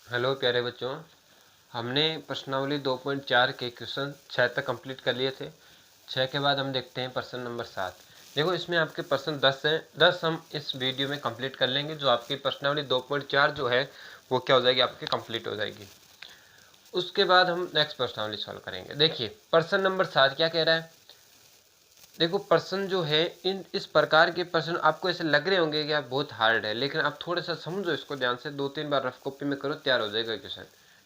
Hello प्यारे बच्चों, हमने प्रश्नावली 2.4 के क्वेश्चन 6 तक कंप्लीट कर लिए थे। 6 के बाद हम देखते हैं प्रश्न नंबर 7। देखो इसमें आपके प्रश्न 10 हैं, 10 हम इस वीडियो में कंप्लीट कर लेंगे। जो आपकी प्रश्नावली 2.4 जो है वो क्या हो जाएगी, आपकी कंप्लीट हो जाएगी। उसके बाद हम नेक्स्ट प्रश्नावली सॉल्व करेंगे। देखिए प्रश्न नंबर 7 क्या कह रहा है। देखो प्रश्न जो है इस प्रकार के प्रश्न आपको ऐसे लग रहे होंगे कि आप बहुत हार्ड है, लेकिन आप थोड़ा सा समझो इसको ध्यान से, 2-3 बार रफ कॉपी में करो, तैयार हो जाएगा क्वेश्चन।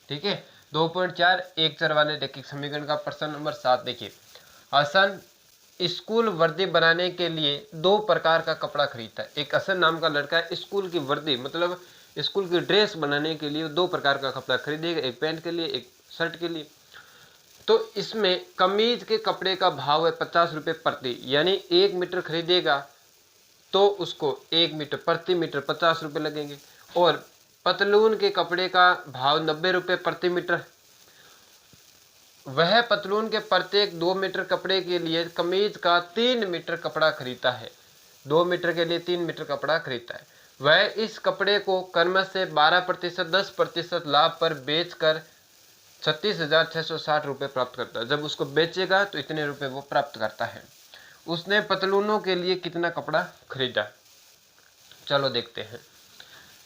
ठीक है। 2.4 एक चर वाले देखिए समीकरण का प्रश्न नंबर 7 देखिए। हसन स्कूल वर्दी बनाने के लिए 2 प्रकार का कपड़ा खरीदता है। एक हसन नाम का लड़का है, स्कूल की वर्दी मतलब स्कूल की ड्रेस बनाने के लिए 2 प्रकार का कपड़ा खरीदेगा, एक पैंट के लिए एक शर्ट के लिए। तो इसमें कमीज के कपड़े का भाव है 50 रुपये प्रति, यानी 1 मीटर खरीदेगा तो उसको 1 मीटर प्रति मीटर 50 रुपये लगेंगे। और पतलून के कपड़े का भाव 90 रुपये प्रति मीटर। वह पतलून के प्रत्येक 2 मीटर कपड़े के लिए कमीज का 3 मीटर कपड़ा खरीदता है। 2 मीटर के लिए 3 मीटर कपड़ा खरीदता है। वह इस कपड़े को क्रमश से 12%, 10% लाभ पर बेचकर 36,660 रुपये प्राप्त करता है। जब उसको बेचेगा तो इतने रुपए वो प्राप्त करता है। उसने पतलूनों के लिए कितना कपड़ा खरीदा, चलो देखते हैं।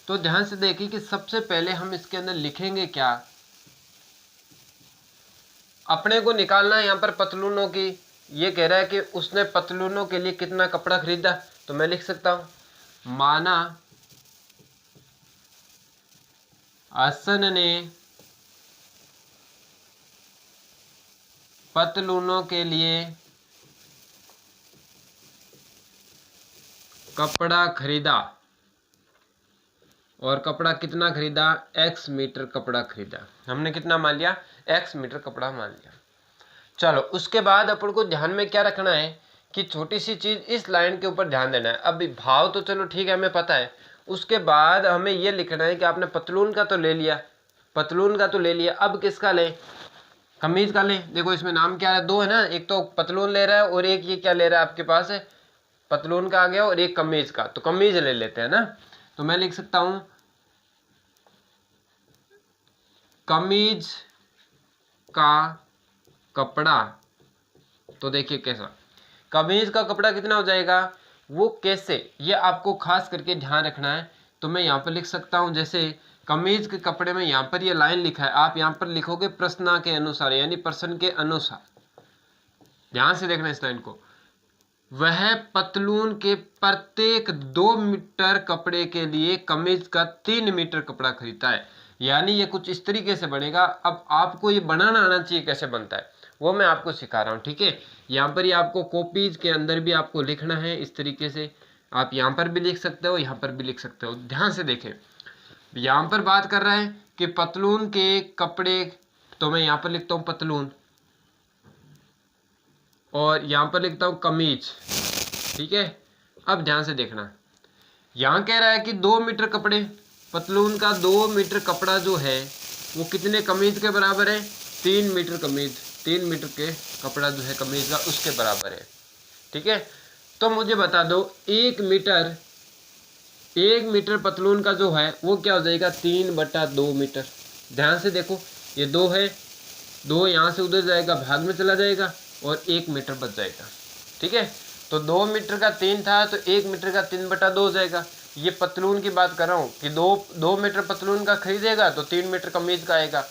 तो ध्यान से देखिए कि सबसे पहले हम इसके अंदर लिखेंगे क्या, अपने को निकालना है यहाँ पर पतलूनों की। ये कह रहा है कि उसने पतलूनों के लिए कितना कपड़ा खरीदा, तो मैं लिख सकता हूं माना हसन ने पतलूनों के लिए कपड़ा खरीदा। और कपड़ा कितना खरीदा, x मीटर कपड़ा खरीदा। हमने कितना मान लिया, x मीटर कपड़ा मान लिया। चलो उसके बाद अपन को ध्यान में क्या रखना है कि छोटी सी चीज इस लाइन के ऊपर ध्यान देना है। अब भाव तो चलो ठीक है हमें पता है, उसके बाद हमें यह लिखना है कि आपने पतलून का तो ले लिया, पतलून का तो ले लिया, अब किसका ले, कमीज का ले। देखो इसमें नाम क्या है, 2 है ना, एक तो पतलून ले रहा है और एक ये क्या ले रहा है आपके पास है, पतलून का आ गया और एक कमीज का, तो कमीज ले लेते हैं ना। तो मैं लिख सकता हूं कमीज का कपड़ा। तो देखिए कैसा, कमीज का कपड़ा कितना हो जाएगा, वो कैसे, ये आपको खास करके ध्यान रखना है। तो मैं यहाँ पर लिख सकता हूं, जैसे कमीज के कपड़े में यहाँ पर ये लाइन लिखा है, आप यहाँ पर लिखोगे प्रश्न के अनुसार, यानी प्रश्न के अनुसार। ध्यान से देखना इस लाइन को। वह पतलून के प्रत्येक 2 मीटर कपड़े के लिए कमीज का 3 मीटर कपड़ा खरीदता है। यानी ये कुछ इस तरीके से बनेगा। अब आपको ये बनाना आना चाहिए, कैसे बनता है वो मैं आपको सिखा रहा हूँ। ठीक है, यहाँ पर ये आपको कॉपीज के अंदर भी आपको लिखना है इस तरीके से। आप यहाँ पर भी लिख सकते हो, यहाँ पर भी लिख सकते हो। ध्यान से देखें, यहाँ पर बात कर रहा है कि पतलून के कपड़े, तो मैं यहाँ पर लिखता हूँ पतलून और यहाँ पर लिखता हूँ कमीज। ठीक है, अब ध्यान से देखना, यहाँ कह रहा है कि 2 मीटर कपड़े, पतलून का 2 मीटर कपड़ा जो है वो कितने कमीज के बराबर है, 3 मीटर कमीज, 3 मीटर के कपड़ा जो है कमीज का उसके बराबर है। ठीक है, तो मुझे बता दो 1 मीटर पतलून का जो है वो क्या हो जाएगा, 3/2 मीटर। ध्यान से देखो, ये 2 है, 2 यहाँ से उधर जाएगा, भाग में चला जाएगा और 1 मीटर बच जाएगा। ठीक है, तो 2 मीटर का 3 था तो 1 मीटर का 3/2 हो जाएगा। ये पतलून की बात कर रहा हूँ कि 2 मीटर पतलून का खरीदेगा तो 3 मीटर कमीज का आएगा,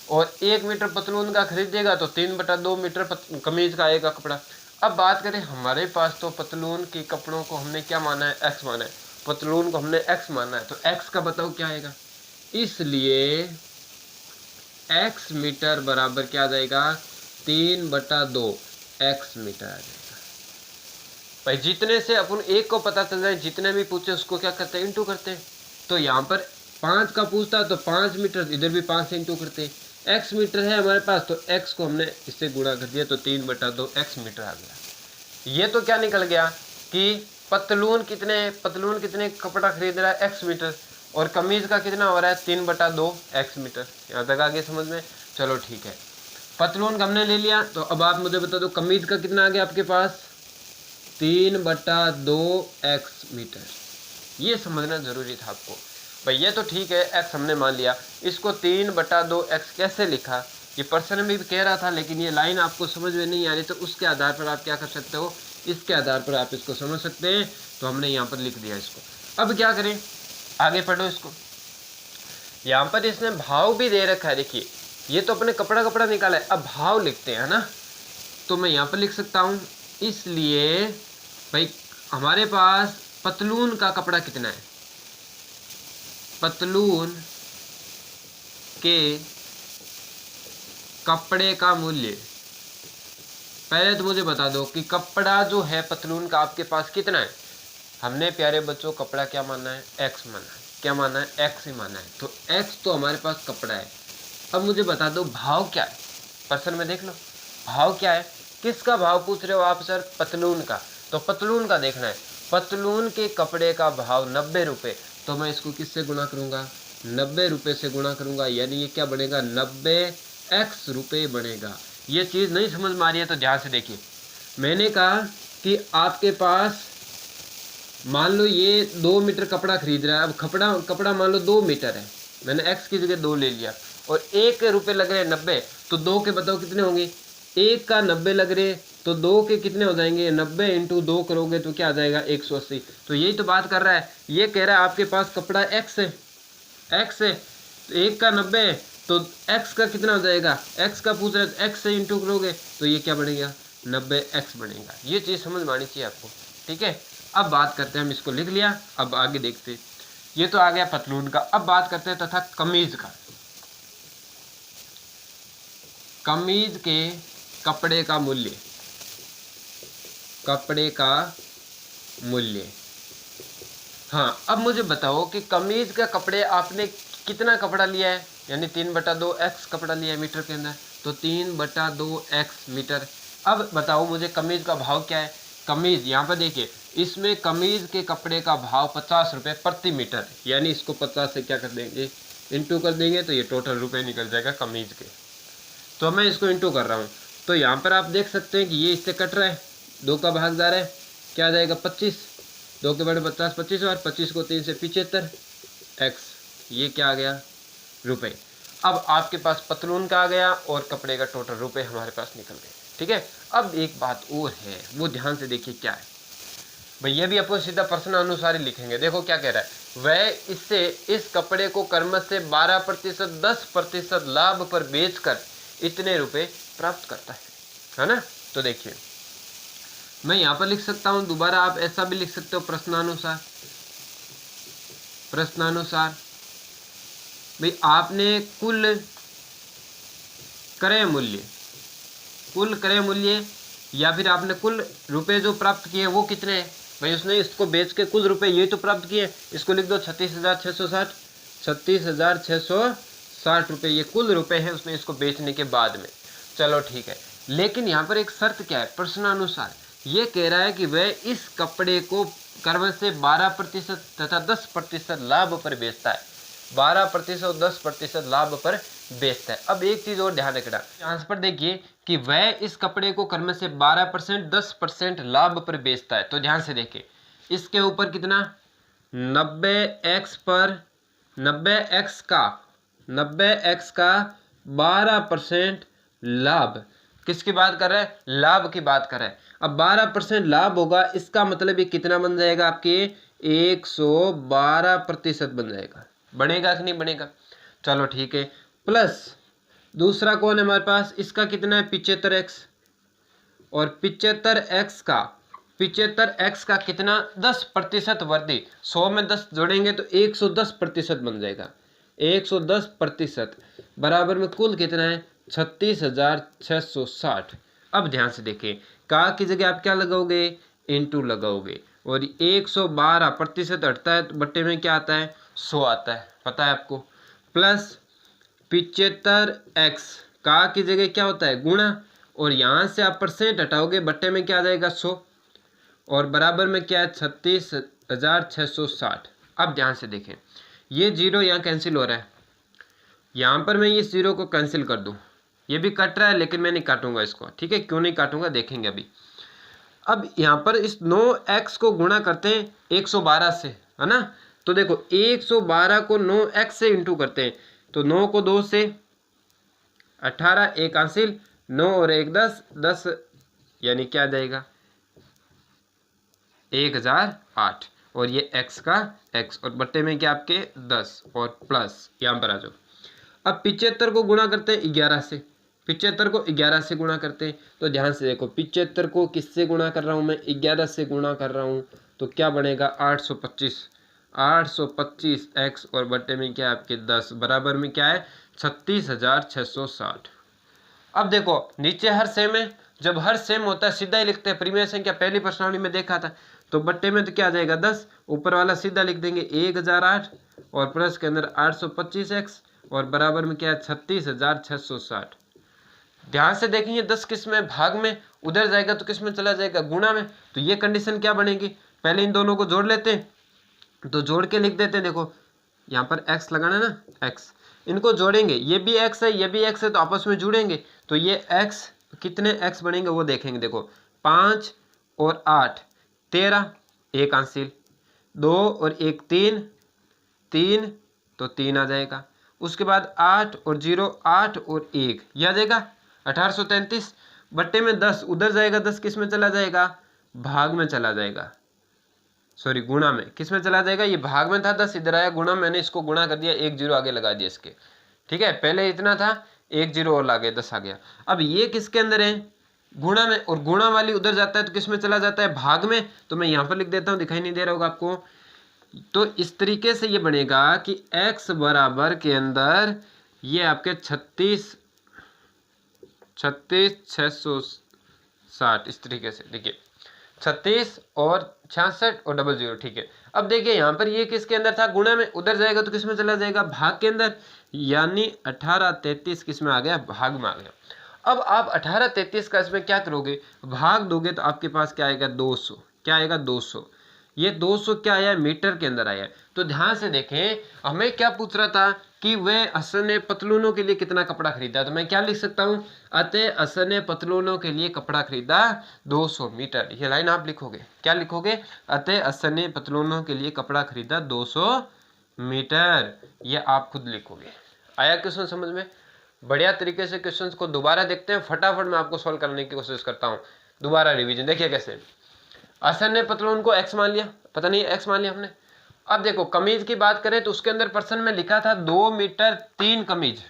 और 1 मीटर पतलून का खरीदेगा तो 3/2 मीटर कमीज का आएगा कपड़ा। अब बात करें, हमारे पास तो पतलून के कपड़ों को हमने क्या माना है, x माना है, पतलून को हमने x माना है, तो x का बताओ क्या आएगा। इसलिए x मीटर बराबर क्या आ जाएगा, 3/2 x मीटर आ जाएगा। भाई जितने से अपन एक को पता चल जाए, जितने भी पूछे उसको क्या करते हैं, इंटू करते हैं। तो यहाँ पर 5 का पूछता तो 5 मीटर, इधर भी 5 से इंटू करते हैं। x मीटर है हमारे पास तो x को हमने इससे गुणा कर दिया तो 3/2 x मीटर आ गया। ये तो क्या निकल गया कि पतलून कितने कपड़ा खरीद रहा है, x मीटर, और कमीज का कितना हो रहा है, 3/2 x मीटर। यहाँ तक आगे समझ में, चलो ठीक है। पतलून का हमने ले लिया, तो अब आप मुझे बता दो कमीज का कितना आ गया आपके पास, 3/2 x मीटर। ये समझना जरूरी था आपको। भाई ये तो ठीक है, x हमने मान लिया, इसको 3/2x कैसे लिखा, ये प्रश्न में भी कह रहा था, लेकिन ये लाइन आपको समझ में नहीं आ रही, तो उसके आधार पर आप क्या कर सकते हो, इसके आधार पर आप इसको समझ सकते हैं। तो हमने यहाँ पर लिख दिया इसको। अब क्या करें, आगे पढ़ो इसको। यहाँ पर इसने भाव भी दे रखा है, देखिए ये तो अपने कपड़ा निकाला है, अब भाव लिखते हैं ना, तो मैं यहाँ पर लिख सकता हूँ, इसलिए भाई हमारे पास पतलून का कपड़ा कितना है, पतलून के कपड़े का मूल्य, पहले तो मुझे बता दो कि कपड़ा जो है पतलून का आपके पास कितना है। हमने प्यारे बच्चों कपड़ा क्या माना है, x माना है, क्या माना है, x ही माना है, तो x तो हमारे पास कपड़ा है। अब मुझे बता दो भाव क्या है, प्रश्न में देख लो भाव क्या है, किसका भाव पूछ रहे हो आप सर, पतलून का, तो पतलून का देखना है, पतलून के कपड़े का भाव 90 रुपये, तो मैं इसको किससे गुणा करूँगा, 90 रुपये से गुणा करूँगा, यानी ये क्या बनेगा, 90x रुपये बनेगा। ये चीज़ नहीं समझ में आ रही है तो ध्यान से देखिए, मैंने कहा कि आपके पास मान लो ये 2 मीटर कपड़ा खरीद रहा है, अब कपड़ा मान लो 2 मीटर है, मैंने x की जगह 2 ले लिया, और 1 रुपये लग रहे हैं 90, तो 2 के बताओ कितने होंगे, 1 का 90 लग रहे, तो 2 के कितने हो जाएंगे, 90 × 2 करोगे तो क्या आ जाएगा, 180। तो यही तो बात कर रहा है, ये कह रहा है आपके पास कपड़ा x है, तो 1 का 90, तो x का कितना हो जाएगा, x का पूछ रहा है, x से इंटू करोगे तो ये क्या बनेगा, 90x बनेगा। ये चीज़ समझ में आनी चाहिए आपको, ठीक है। अब बात करते हैं, हम इसको लिख लिया, अब आगे देखते हैं, ये तो आ गया पतलून का। अब बात करते हैं तथा कमीज का, कमीज के कपड़े का मूल्य, कपड़े का मूल्य। हाँ, अब मुझे बताओ कि कमीज का कपड़े आपने कितना कपड़ा लिया है, यानी 3/2x कपड़ा लिया है मीटर के अंदर, तो 3/2x मीटर। अब बताओ मुझे कमीज का भाव क्या है, कमीज यहाँ पर देखिए, इसमें कमीज के कपड़े का भाव 50 रुपये प्रति मीटर, यानी इसको 50 से क्या कर देंगे, इंटू कर देंगे, तो ये टोटल रुपये निकल जाएगा कमीज के। तो मैं इसको इंटू कर रहा हूँ, तो यहाँ पर आप देख सकते हैं कि ये इससे कट रहा है, 2 का भाग जा रहा है, क्या आ जाएगा 25, 2 के बड़े 50, 25 और 25 को 3 से 75x, ये क्या आ गया, रुपये। अब आपके पास पतलून का आ गया और कपड़े का टोटल रुपये हमारे पास निकल गए, ठीक है। अब एक बात और है, वो ध्यान से देखिए क्या है भाई, ये भी अपन सीधा प्रश्न अनुसार ही लिखेंगे। देखो क्या कह रहा है, वह इससे इस कपड़े को क्रमश से 12%, 10% लाभ पर बेचकर इतने रुपए प्राप्त करता है ना। तो देखिए मैं यहाँ पर लिख सकता हूँ, दोबारा आप ऐसा भी लिख सकते हो, प्रश्नानुसार, प्रश्नानुसार भाई आपने कुल क्रय मूल्य, कुल क्रय मूल्य, या फिर आपने कुल रुपए जो प्राप्त किए वो कितने हैं भाई, उसने इसको बेच के कुल रुपए ये तो प्राप्त किए, इसको लिख दो 36,660, 36,660 रुपये, ये कुल रुपए हैं उसने इसको बेचने के बाद में। चलो ठीक है, लेकिन यहाँ पर एक शर्त क्या है, प्रश्नानुसार ये कह रहा है कि वह इस कपड़े को क्रम से 12% तथा 10% लाभ पर बेचता है, 12% और 10% लाभ पर बेचता है। अब एक चीज़ और ध्यान रखना, यहाँ पर देखिए कि वह इस कपड़े को क्रम से 12%, 10% लाभ पर बेचता है, तो ध्यान से देखिए इसके ऊपर कितना, 90x पर 90x का 12% लाभ, किसकी बात कर रहा है, लाभ की बात कर रहा है। अब 12% लाभ होगा, इसका मतलब ये कितना बन जाएगा आपके 112% बन जाएगा, बनेगा कि नहीं बनेगा। चलो ठीक है, प्लस दूसरा कौन है हमारे पास, इसका कितना है 75x, और 75x का कितना 10% वृद्धि, 100 में 10 जोड़ेंगे तो 110% बन जाएगा, 110% बराबर में कुल कितना है 36,660। अब ध्यान से देखिए, का की जगह आप क्या लगाओगे, इंटू लगाओगे, और 112% हटता है तो बट्टे में क्या आता है 100 आता है, पता है आपको, प्लस 75x का की जगह क्या होता है गुणा, और यहाँ से आप परसेंट हटाओगे बट्टे में क्या आ जाएगा 100, और बराबर में क्या है 36,660। अब ध्यान से देखें, ये जीरो यहाँ कैंसिल हो रहा है, यहाँ पर मैं इस जीरो को कैंसिल कर दूँ, ये भी कट रहा है लेकिन मैं नहीं काटूंगा इसको, ठीक है, क्यों नहीं काटूंगा देखेंगे अभी। अब यहाँ पर इस 9x को गुणा करते हैं 112 से, है ना, तो देखो 112 को 9x से इंटू करते हैं, तो 9 को 2 से 18, एक हासिल, 9 और 1 10, 10 यानी क्या आ जाएगा 1008, और ये x का x, और बट्टे में क्या आपके 10 और प्लस यहाँ पर आ जाओ। अब 75 को गुणा करते हैं 11 से, 75 को 11 से गुणा करते हैं, तो ध्यान से देखो 75 को किससे गुणा कर रहा हूँ मैं, 11 से गुणा कर रहा हूँ, तो क्या बनेगा 825, 825x और बट्टे में क्या है आपके 10, बराबर में क्या है 36,660। अब देखो नीचे हर सेम है, जब हर सेम होता है सीधा ही लिखते हैं, प्रीमियर संख्या पहली प्रश्नावली में देखा था, तो बट्टे में तो क्या आ जाएगा 10, ऊपर वाला सीधा लिख देंगे 1008 और प्लस के अंदर 825x और बराबर में क्या है 36,660। ध्यान से देखेंगे 10 किस में भाग में, उधर जाएगा तो किस में चला जाएगा गुणा में, तो ये कंडीशन क्या बनेगी, पहले इन दोनों को जोड़ लेते हैं, तो जोड़ के लिख देते हैं, देखो यहाँ पर x लगाना है ना, x, इनको जोड़ेंगे, ये भी x है ये भी x है, तो आपस में जुड़ेंगे, तो ये x कितने x बनेंगे वो देखेंगे, देखो 5 और 8 13, एक हासिल, 2 और 1 3, 3 तो 3 आ जाएगा, उसके बाद 8 और 0 8 और 1 ये आ जाएगा 1833, बट्टे में 10 उधर जाएगा, 10 किस में चला जाएगा भाग में चला जाएगा, सॉरी गुणा में, किस में चला जाएगा, ये भाग में था 10 इधर आया गुणा, मैंने इसको गुणा कर दिया, 1 0 आगे लगा दिया इसके, ठीक है, पहले इतना था 1 0 और लागे 10 आ गया। अब ये किसके अंदर है गुणा में, और गुणा वाली उधर जाता है तो किस में चला जाता है भाग में, तो मैं यहाँ पर लिख देता हूँ, दिखाई नहीं दे रहा होगा आपको, तो इस तरीके से ये बनेगा कि x बराबर के अंदर ये आपके 36,660 इस तरीके से, देखिए 36 और 66 और 00, ठीक है। अब देखिए यहाँ पर ये किसके अंदर था गुणा में, उधर जाएगा तो किस में चला जाएगा भाग के अंदर, यानी 1833 किस में आ गया भाग में आ गया। अब आप 1833 का इसमें क्या करोगे, भाग दोगे तो आपके पास क्या आएगा 200, क्या आएगा 200, ये 200 क्या आया मीटर के अंदर आया। तो ध्यान से देखें, हमें क्या पूछ रहा था कि वह हसन ने पतलूनों के लिए कितना कपड़ा खरीदा, तो मैं क्या लिख सकता हूँ, अतः हसन ने पतलूनों के लिए कपड़ा खरीदा 200 मीटर, ये लाइन आप लिखोगे, क्या लिखोगे, अतः हसन ने पतलूनों के लिए कपड़ा खरीदा 200 मीटर, ये आप खुद लिखोगे। आया क्वेश्चन समझ में, बढ़िया तरीके से क्वेश्चन को दोबारा देखते हैं, फटाफट मैं आपको सॉल्व करने की कोशिश करता हूँ, दोबारा रिवीजन। देखिए कैसे, हसन ने पतलून को x मान लिया, पता नहीं x मान लिया हमने। अब देखो कमीज की बात करें तो उसके अंदर पर्सन में लिखा था 2 मीटर 3 कमीज,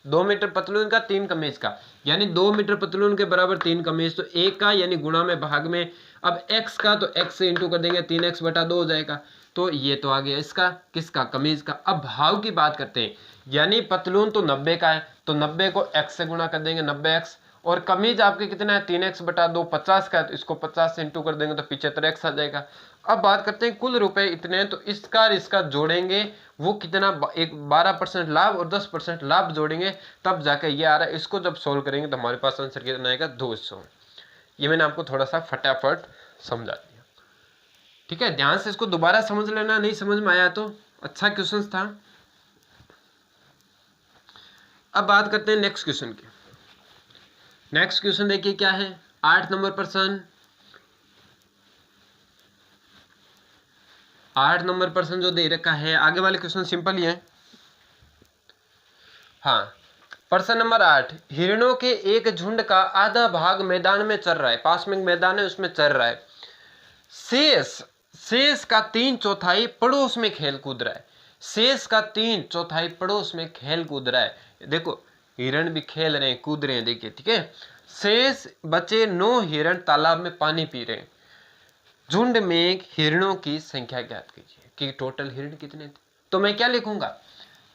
2 मीटर पतलून का 3 कमीज का, यानी 2 मीटर पतलून के बराबर 3 कमीज, तो एक का यानी गुणा में भाग में, अब x का तो x से इंटू कर देंगे, 3x बटा 2 हो जाएगा, तो ये तो आ गया इसका किसका कमीज का। अब भाव की बात करते हैं, यानी पतलून तो 90 का है, तो 90 को x से गुणा कर देंगे 90x, और कमीज आपके कितना है 3x बटा 2 50 का है, तो इसको 50 से इंटू कर देंगे तो 75x आ जाएगा। अब बात करते हैं कुल रुपए इतने हैं, तो इसका और इसका जोड़ेंगे वो कितना, एक 12% लाभ और 10% लाभ जोड़ेंगे तब जाके ये आ रहा है। इसको जब सोल्व करेंगे तो हमारे पास आंसर कितना आएगा 200। ये मैंने आपको थोड़ा सा फटाफट समझा दिया, ठीक है, ध्यान से इसको दोबारा समझ लेना, नहीं समझ में आया तो अच्छा क्वेश्चन था। अब बात करते हैं नेक्स्ट क्वेश्चन की। नेक्स्ट क्वेश्चन देखिए क्या है, 8 नंबर प्रश्न, 8 नंबर प्रश्न जो दे रखा है, आगे वाले क्वेश्चन सिंपल ही है। हाँ, प्रश्न नंबर 8, हिरणों के एक झुंड का आधा भाग मैदान में चर रहा है, पास में मैदान है उसमें चर रहा है, शेष का 3/4 पड़ोस में खेल कूद रहा है, शेष का 3/4 पड़ोस में खेल कूद रहा है। देखो हिरण भी खेल रहे हैं कूद रहे हैं, देखिए ठीक है, शेष बचे 9 हिरण तालाब में पानी पी रहे हैं, झुंड में हिरणों की संख्या ज्ञात कीजिए कि टोटल हिरण कितने थे। तो मैं क्या लिखूंगा,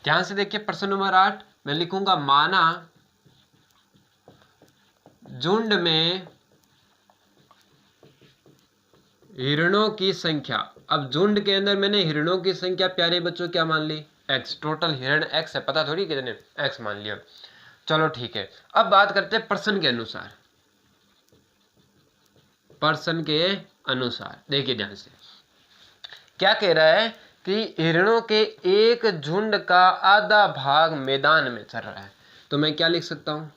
ध्यान से देखिए प्रश्न नंबर 8 मैं लिखूंगा, माना झुंड में हिरणों की संख्या, अब झुंड के अंदर मैंने हिरणों की संख्या प्यारे बच्चों क्या मान ली x, टोटल हिरण x है, पता थोड़ी कितने x मान लिया, चलो ठीक है। अब बात करते हैं प्रश्न के अनुसार, प्रश्न के अनुसार देखिए ध्यान से क्या कह रहा है कि हिरणों के एक झुंड का आधा भाग मैदान में चर रहा है, तो मैं क्या लिख सकता हूं,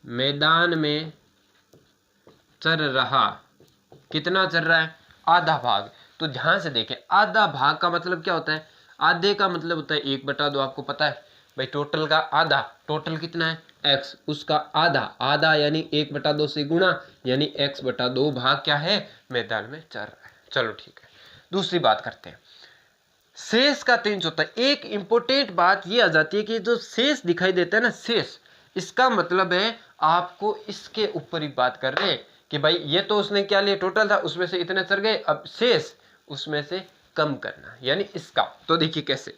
मैदान में चर रहा, कितना चर रहा है आधा भाग, तो ध्यान से देखें, आधा भाग का मतलब क्या होता है, आधे का मतलब होता है 1/2, आपको पता है भाई। टोटल का आधा, टोटल कितना है x, उसका आधा, आधा यानी 1/2 से गुणा, यानी x/2 भाग क्या है, मैदान में चल रहा है। चलो ठीक है, दूसरी बात करते हैं, शेष का 3/4। एक इंपॉर्टेंट बात ये आ जाती है कि जो शेष दिखाई देता है ना, शेष, इसका मतलब है आपको इसके ऊपर ही बात कर रहे हैं कि भाई ये तो उसने क्या लिया, टोटल था, उसमें से इतने चढ़ गए, अब शेष उसमें से कम करना, यानी इसका। तो देखिए कैसे,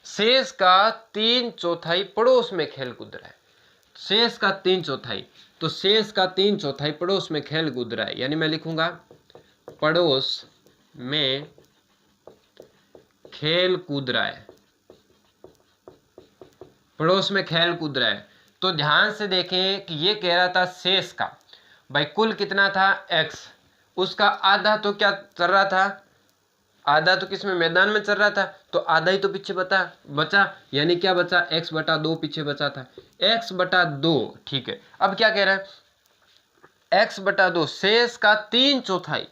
शेष का 3/4 पड़ोस में खेल कूद रहा है, शेष का 3/4, तो शेष का 3/4 पड़ोस में खेल कूद रहा है, यानी मैं लिखूंगा पड़ोस में खेल कूद रहा है, पड़ोस में खेल कूद रहा है। तो ध्यान से देखें कि ये कह रहा था शेष का, भाई कुल कितना था x, उसका आधा तो क्या चल रहा था, आधा तो किसमें, मैदान में चल रहा था, तो आधा ही तो पीछे बचा, यानी क्या बचा, x/2 पीछे बचा था, x/2। ठीक है, अब क्या कह रहा है, x/2 शेष का 3/4,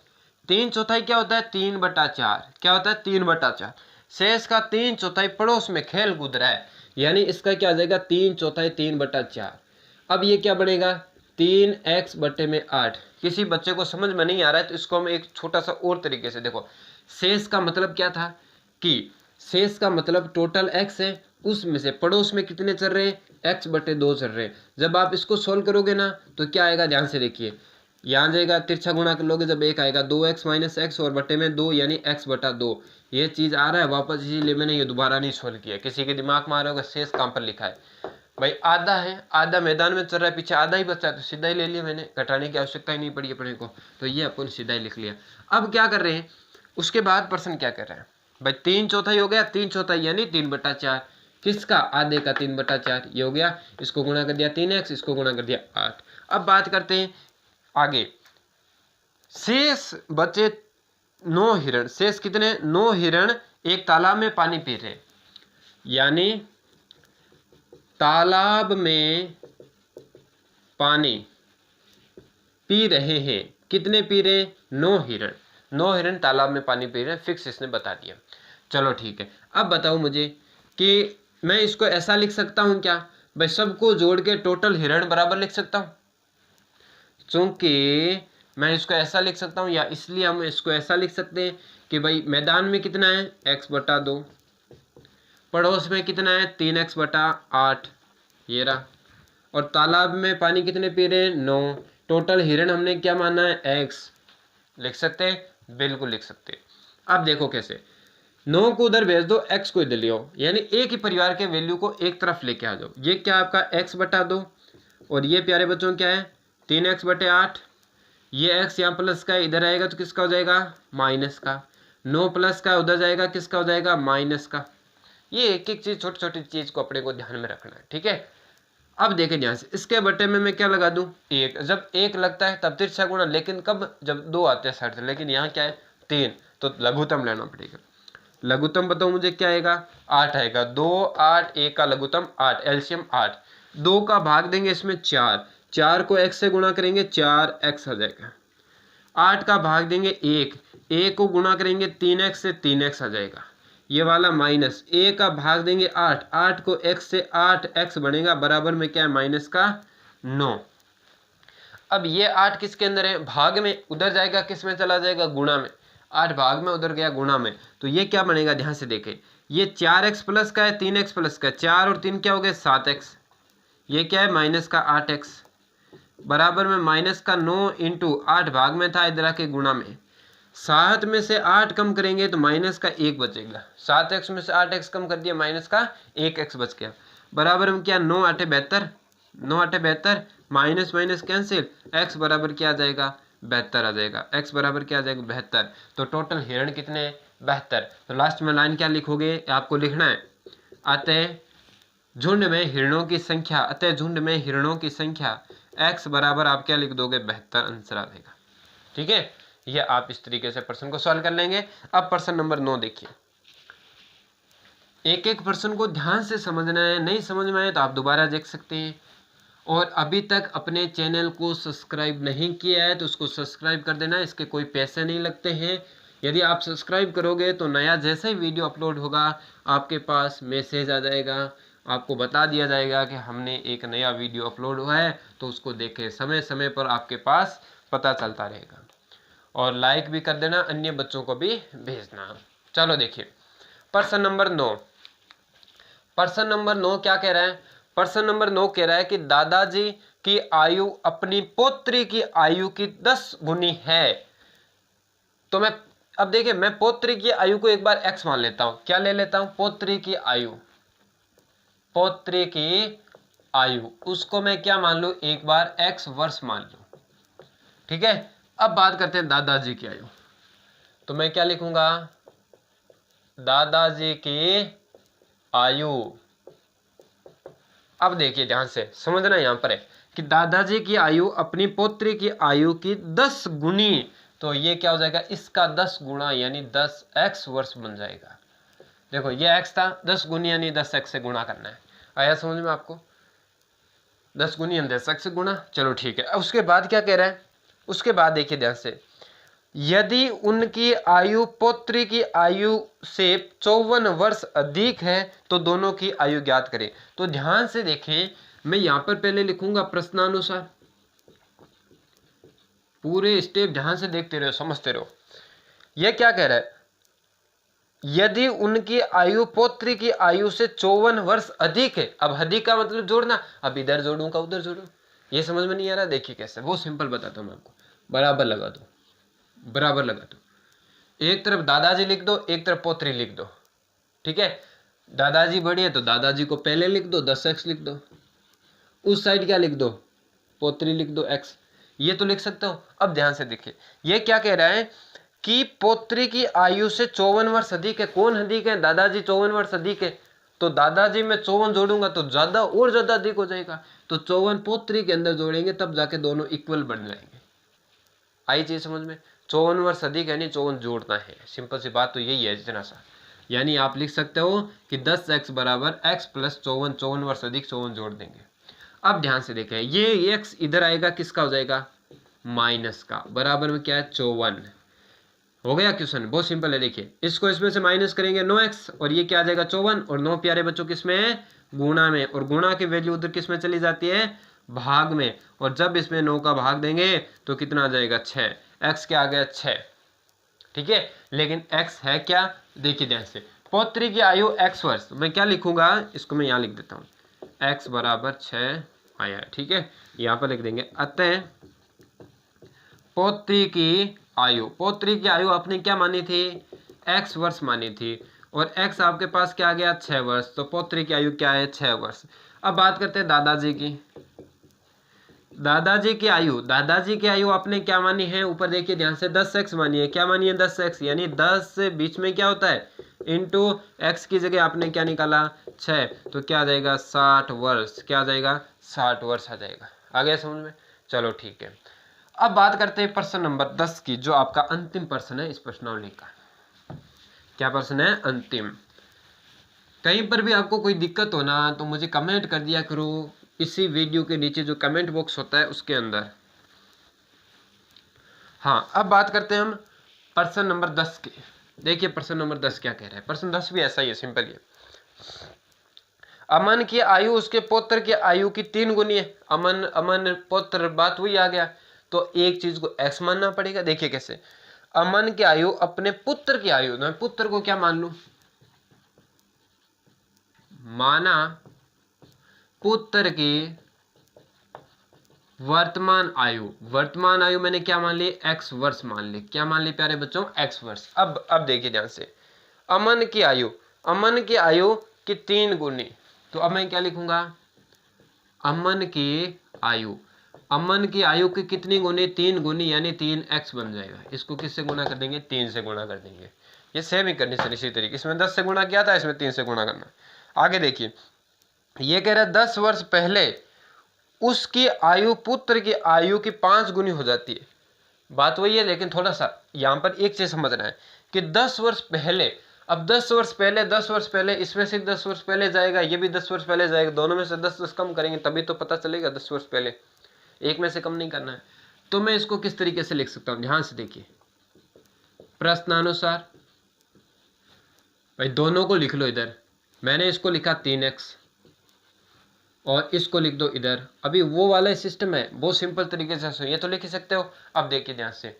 3/4 क्या होता है, 3/4, क्या होता है 3/4, शेष का 3/4 पड़ोस में खेल कूद रहा है, यानी इसका क्या आ जाएगा 3/4 3/4। अब ये क्या बनेगा 3x/8। किसी बच्चे को समझ में नहीं आ रहा है तो इसको हम एक छोटा सा और तरीके से देखो, शेष का मतलब क्या था कि शेष का मतलब टोटल x है, उसमें से पड़ोस में कितने चल रहे हैं, x/2 चल रहे हैं। जब आप इसको सोल्व करोगे ना तो क्या आएगा, ध्यान से देखिए, यहाँ जाएगा तिरछा गुणा कर लोगे, जब 1 आएगा 2x - x और बटे में 2, यानी x/2। ये चीज़ आ रहा है वापस, इसीलिए मैंने ये दोबारा नहीं सोल्व किया। किसी के दिमाग में आ रहा होगा शेष कहाँ पर लिखा है, भाई आधा है, आधा मैदान में चल रहा है, पीछे आधा ही बचा है, तो सीधा ही ले लिया मैंने, घटाने की आवश्यकता ही नहीं पड़ी अपने को, तो ये अपन सीधा ही लिख लिया। अब क्या कर रहे हैं, उसके बाद प्रश्न क्या कर रहा है, भाई 3/4 हो गया, 3/4 यानी 3/4, किसका, आधे का 3/4, ये हो गया, इसको गुणा कर दिया 3x, इसको गुणा कर दिया 8। अब बात करते हैं आगे, शेष बचे 9 हिरण, शेष कितने, 9 हिरण एक तालाब में पानी पी रहे, यानी तालाब में पानी पी रहे हैं, कितने पी रहे, 9 हिरण, 9 हिरण तालाब में पानी पी रहे हैं, फिक्स इसने बता दिया। चलो ठीक है, अब बताओ मुझे कि मैं इसको ऐसा लिख सकता हूं क्या, भाई सबको जोड़ के टोटल हिरण बराबर लिख सकता हूं, चूंकि मैं इसको ऐसा लिख सकता हूं, या इसलिए हम इसको ऐसा लिख सकते हैं कि भाई मैदान में कितना है x/2, पड़ोस में कितना है 3x/8, ये रहा, और तालाब में पानी कितने पी रहे हैं 9, टोटल हिरण हमने क्या माना है x, लिख सकते हैं, बिल्कुल लिख सकते हैं। अब देखो कैसे, 9 को उधर भेज दो, x को इधर ले आओ, यानी एक ही परिवार के वैल्यू को एक तरफ लेके आ जाओ। ये क्या आपका x/2, और ये प्यारे बच्चों क्या है 3x/8, ये x यहाँ प्लस का इधर आएगा तो किसका हो जाएगा, माइनस का, 9 प्लस का उधर जाएगा, किसका हो जाएगा, माइनस का। ये एक एक चीज, छोटी छोटी चीज को अपने को ध्यान में रखना है, ठीक है। अब देखें ध्यान से, इसके बटे में मैं क्या लगा दूं, 1, जब 1 लगता है तब तिरछा गुणा, लेकिन कब, जब 2 आते हैं साइड से, लेकिन यहाँ क्या है 3, तो लघुत्तम लेना पड़ेगा। लघुत्तम बताओ मुझे क्या आएगा, 8 आएगा, 2 8, 1 का लघुत्तम 8, एलसीएम 8, 2 का भाग देंगे इसमें 4, 4 को x से गुणा करेंगे 4x आ जाएगा, 8 का भाग देंगे 1, 1 को गुणा करेंगे 3x से 3x आ जाएगा, ये वाला माइनस, a का भाग देंगे 8, 8 को x से 8x बनेगा, बराबर में क्या है माइनस का 9। अब ये 8 किसके अंदर है, भाग में, उधर जाएगा किस में चला जाएगा, गुणा में, 8 भाग में उधर गया गुणा में, तो ये क्या बनेगा, ध्यान से देखें, ये 4x प्लस का है, 3x प्लस का, 4 और 3 क्या हो गए 7x, ये क्या है माइनस का 8x, बराबर में माइनस का 9 इंटू 8 भाग में था, इधर आके गुणा में, 7 में से 8 कम करेंगे तो माइनस का 1 बचेगा, 7x में से 8x कम कर दिया, माइनस का 1x बच गया, बराबर में क्या 9 8 72, 9 8 72, माइनस माइनस कैंसिल, x बराबर क्या आ जाएगा 72 आ जाएगा, x बराबर क्या आ जाएगा 72। तो टोटल हिरण कितने 72। तो लास्ट में लाइन क्या लिखोगे, आपको लिखना है अतः झुंड में हिरणों की संख्या, अतः झुंड में हिरणों की संख्या x बराबर आप क्या लिख दोगे 72 आंसर आ जाएगा, ठीक है। ये आप इस तरीके से प्रश्न को सॉल्व कर लेंगे। अब प्रश्न नंबर 9 देखिए, एक एक प्रश्न को ध्यान से समझना है, नहीं समझ में आए तो आप दोबारा देख सकते हैं। और अभी तक अपने चैनल को सब्सक्राइब नहीं किया है तो उसको सब्सक्राइब कर देना, इसके कोई पैसे नहीं लगते हैं, यदि आप सब्सक्राइब करोगे तो नया जैसे ही वीडियो अपलोड होगा आपके पास मैसेज आ जाएगा, आपको बता दिया जाएगा कि हमने एक नया वीडियो अपलोड हुआ है, तो उसको देखें, समय समय पर आपके पास पता चलता रहेगा। और लाइक भी कर देना, अन्य बच्चों को भी भेजना। चलो देखिए प्रश्न नंबर 9। प्रश्न नंबर 9 क्या कह रहा है? प्रश्न नंबर 9 कह रहा है कि दादाजी की आयु अपनी पौत्री की आयु की 10 गुनी है। तो मैं अब देखिए, मैं पौत्री की आयु को एक बार x मान लेता हूं। क्या ले लेता हूं? पौत्री की आयु। पौत्री की आयु उसको मैं क्या मान लूं? एक बार x वर्ष मान लूं। ठीक है, अब बात करते हैं दादाजी की आयु। तो मैं क्या लिखूंगा? दादाजी की आयु। अब देखिए ध्यान से समझना, यहां पर है कि दादाजी की आयु अपनी पौत्री की आयु की 10 गुनी। तो ये क्या हो जाएगा? इसका 10 गुणा यानी 10x वर्ष बन जाएगा। देखो ये x था, 10 गुनी यानी 10x से गुणा करना है। आया समझ में आपको? 10 गुनी यानी 10x से गुणा। चलो ठीक है। अब उसके बाद क्या कह रहा है? उसके बाद देखिए ध्यान से, यदि उनकी आयु पौत्री की आयु से 54 वर्ष अधिक है तो दोनों की आयु ज्ञात करें। तो ध्यान से देखें, मैं यहां पर पहले लिखूंगा प्रश्नानुसार। पूरे स्टेप ध्यान से देखते रहो, समझते रहो। यह क्या कह रहा है? यदि उनकी आयु पौत्री की आयु से 54 वर्ष अधिक है। अब अधिक का मतलब जोड़ना, अब इधर जोड़ूंगा उधर जोड़ू, ये समझ में नहीं आ रहा? देखिए कैसे, बहुत सिंपल बताता हूं मैं आपको। बराबर लगा दो, बराबर लगा दो। एक तरफ दादाजी लिख दो, एक तरफ पौत्री लिख दो। ठीक है, दादाजी बड़ी है तो दादाजी को पहले लिख दो, 10x लिख दो। उस साइड क्या लिख दो? पौत्री लिख दो x। ये तो लिख सकते हो। अब ध्यान से देखिए, ये क्या कह रहा है कि पौत्री की आयु से 54 वर्ष अधिक है। कौन अधिक है? दादाजी 54 वर्ष अधिक है। तो दादाजी में 54 जोड़ूंगा तो ज्यादा और ज्यादा अधिक हो जाएगा। तो 54 पौत्री के अंदर जोड़ेंगे तब जाके दोनों इक्वल बन जाएंगे। आई चीज समझ में? 54 वर्ष अधिक यानी 54 जोड़ना है। सिंपल सी बात तो यही है, जितना सा। यानी आप लिख सकते हो कि 10x बराबर x प्लस 54, 54 वर्ष अधिक 54 जोड़ देंगे। अब ध्यान से देखें, ये x इधर आएगा, किसका हो जाएगा? माइनस का। बराबर में क्या है? 54। हो गया क्वेश्चन, बहुत सिंपल है। देखिए इसको इसमें से माइनस करेंगे 9x, और ये क्या आ जाएगा? 54। और 9 प्यारे बच्चों किसमें है? गुणा में। और गुणा की वैल्यू उधर किसमें चली जाती है? भाग में। और जब इसमें 9 का भाग देंगे तो कितना आ जाएगा? 6। x क्या आ गया? 6। ठीक है, लेकिन x है क्या? देखिए ध्यान से, पौत्री की आयु x वर्ष। मैं क्या लिखूंगा? इसको मैं यहाँ लिख देता हूँ, x बराबर 6 आया। ठीक है, यहाँ पर लिख देंगे, अतः पौत्री की आयु, पौत्री की आयु आपने क्या मानी थी? x वर्ष मानी थी। और x आपके पास क्या आ गया? 6 वर्ष। तो पौत्री की आयु क्या है? 6 वर्ष। अब बात करते हैं दादाजी की। दादाजी की आयु, दादाजी की आयु आपने क्या मानी है? ऊपर देखिए ध्यान से, 10x मानी है। क्या मानी है? 10x, यानी 10 से बीच में क्या होता है? इंटू x की जगह आपने क्या निकाला? 6। तो क्या आ जाएगा? 60 वर्ष। क्या आ जाएगा? 60 वर्ष आ जाएगा। आ गया समझ में? चलो ठीक है। अब बात करते हैं प्रश्न नंबर 10 की, जो आपका अंतिम प्रश्न है इस प्रश्नावली का। क्या प्रश्न है? अंतिम। कहीं पर भी आपको कोई दिक्कत हो ना तो मुझे कमेंट कर दिया करो, इसी वीडियो के नीचे जो कमेंट बॉक्स होता है उसके अंदर। हाँ, अब बात करते हैं हम प्रश्न नंबर 10 की। देखिए प्रश्न नंबर 10 क्या कह रहा है। प्रश्न 10 भी ऐसा ही है, सिंपल ही है। अमन की आयु उसके पुत्र की आयु की 3 गुनी है। अमन पुत्र, बात वही आ गया। तो एक चीज को x मानना पड़ेगा। देखिए कैसे, अमन की आयु अपने पुत्र की आयु, मैं पुत्र को क्या मान लू? माना पुत्र की वर्तमान आयु। वर्तमान आयु मैंने क्या मान ली? x वर्ष मान ली। क्या मान ली प्यारे बच्चों? x वर्ष। अब देखिए ध्यान से, अमन की आयु, अमन की आयु की 3 गुनी। तो अब मैं क्या लिखूंगा? अमन की आयु, अमन की आयु की कितनी गुनी? 3 गुनी, यानी 3x बन जाएगा। इसको किससे गुणा कर देंगे? 3 से गुणा कर देंगे। ये सेम ही करनी सर, इसी तरीके। इसमें 10 से गुणा किया था, इसमें 3 से गुणा करना। आगे देखिए, ये कह रहा है 10 वर्ष पहले उसकी आयु पुत्र की आयु की 5 गुनी हो जाती है। बात वही है, लेकिन थोड़ा सा यहाँ पर एक चीज समझना है कि 10 वर्ष पहले, अब 10 वर्ष पहले, 10 वर्ष पहले, इसमें से 10 वर्ष पहले जाएगा, ये भी 10 वर्ष पहले जाएगा। दोनों में से 10 कम करेंगे तभी तो पता चलेगा 10 वर्ष पहले। एक में से कम नहीं करना है। तो मैं इसको किस तरीके से लिख सकता हूँ? ध्यान से देखिए, प्रश्नानुसार भाई दोनों को लिख लो इधर। मैंने इसको लिखा 3x और इसको लिख दो इधर। अभी वो वाला सिस्टम है, वो सिंपल तरीके से ये तो लिख ही सकते हो। अब देखिए ध्यान से,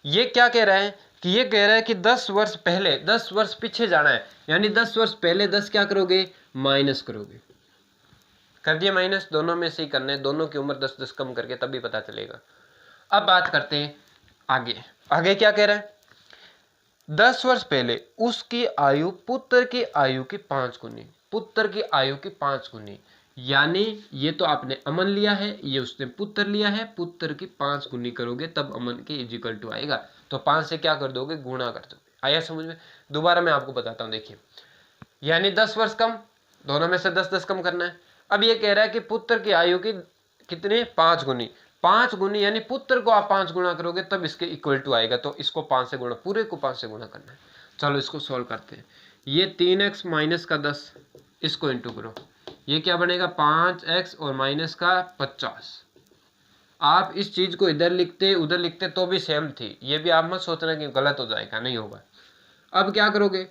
ये क्या कह रहा है कि ये कह रहा है कि 10 वर्ष पहले 10 वर्ष पीछे जाना है, यानी 10 वर्ष पहले 10 क्या करोगे, माइनस करोगे। कर दिया माइनस, दोनों में से ही करने, दोनों की उम्र 10-10 कम करके तभी पता चलेगा। अब बात करते हैं आगे। आगे क्या कह रहा है, 10 वर्ष पहले उसकी आयु पुत्र की आयु की 5 गुनी, पुत्र की आयु की 5 गुनी, यानी ये तो आपने अमन लिया है, ये उसने पुत्र लिया है, पुत्र की 5 गुनी करोगे तब अमन के इजिकल टू आएगा। तो 5 से क्या कर दोगे, गुणा कर दोगे। आया समझ में? दोबारा मैं आपको बताता हूँ, देखिए, यानी 10 वर्ष कम, दोनों में से 10-10 कम करना है। अब ये कह रहा है कि पुत्र की आयु की कितनी, 5 गुनी, 5 गुनी, यानी पुत्र को आप 5 गुणा करोगे तब इसके इक्वल टू आएगा। तो इसको 5 से गुणा, पूरे को 5 से गुणा करना है। चलो इसको सॉल्व करते हैं। ये 3x माइनस का 10, इसको इंटू करो, ये क्या बनेगा, 5x और माइनस का 50। आप इस चीज को इधर लिखते उधर लिखते तो भी सेम थी, ये भी आप मत सोचना कि गलत हो जाएगा, नहीं होगा। अब क्या करोगे,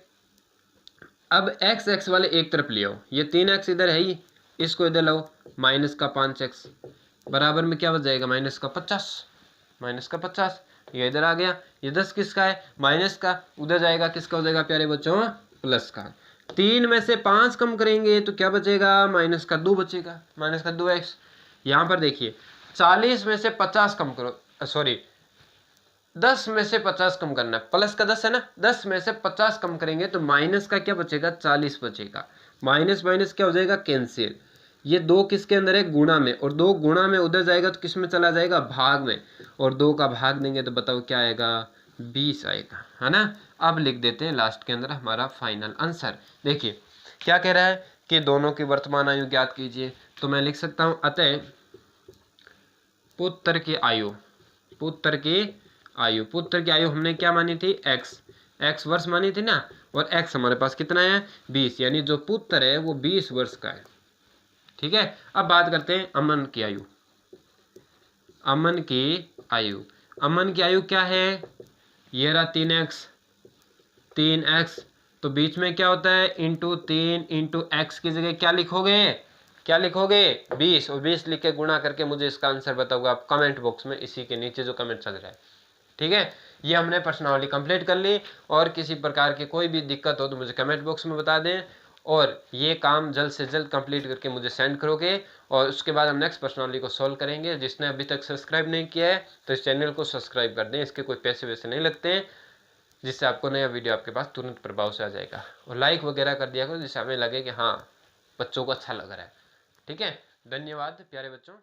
अब x वाले एक तरफ ले आओ, ये 3x इधर है ही, इसको इधर लाओ, माइनस का 5x बराबर में क्या बच जाएगा, माइनस का 50, माइनस का 50, ये इधर आ गया। ये 10 किसका है, माइनस का, उधर जाएगा किसका हो जाएगा प्यारे बच्चों, प्लस का। 3 में से 5 कम करेंगे तो क्या बचेगा, माइनस का 2 बचेगा, माइनस का 2x। यहाँ पर देखिए 40 में से 50 कम करो, सॉरी 10 में से 50 कम करना है, प्लस का 10 है ना, 10 में से 50 कम करेंगे तो माइनस का क्या बचेगा, 40 बचेगा। माइनस माइनस क्या हो जाएगा, कैंसिल। ये 2 किसके अंदर है, गुणा में, और 2 गुणा में उधर जाएगा तो किस में चला जाएगा, भाग में, और 2 का भाग देंगे तो बताओ क्या आएगा, 20 आएगा, है ना। अब लिख देते हैं लास्ट के अंदर हमारा फाइनल आंसर। देखिए क्या कह रहा है कि दोनों की वर्तमान आयु ज्ञात कीजिए, तो मैं लिख सकता हूँ अतः पुत्र की आयु, पुत्र की आयु, पुत्र की आयु हमने क्या मानी थी, x वर्ष मानी थी ना, और x हमारे पास कितना है, 20, यानी जो पुत्र है वो 20 वर्ष का है। ठीक है। अब बात करते हैं अमन की आयु। अमन की आयु, अमन की आयु क्या है, ये रहा 3x, तो बीच में क्या होता है, इंटू 3 इंटू x की जगह क्या लिखोगे, क्या लिखोगे, 20, और 20 लिख के गुणा करके मुझे इसका आंसर बताओगे आप कमेंट बॉक्स में, इसी के नीचे जो कमेंट चल रहा है। ठीक है, ये हमने प्रश्नावली कंप्लीट कर ली, और किसी प्रकार की कोई भी दिक्कत हो तो मुझे कमेंट बॉक्स में बता दें, और ये काम जल्द से जल्द कंप्लीट करके मुझे सेंड करोगे, और उसके बाद हम नेक्स्ट प्रश्नावली को सॉल्व करेंगे। जिसने अभी तक सब्सक्राइब नहीं किया है तो इस चैनल को सब्सक्राइब कर दें, इसके कोई पैसे वैसे नहीं लगते हैं, जिससे आपको नया वीडियो आपके पास तुरंत प्रभाव से आ जाएगा। और लाइक वगैरह कर दिया करो जिससे हमें लगे कि हाँ बच्चों को अच्छा लग रहा है। ठीक है, धन्यवाद प्यारे बच्चों।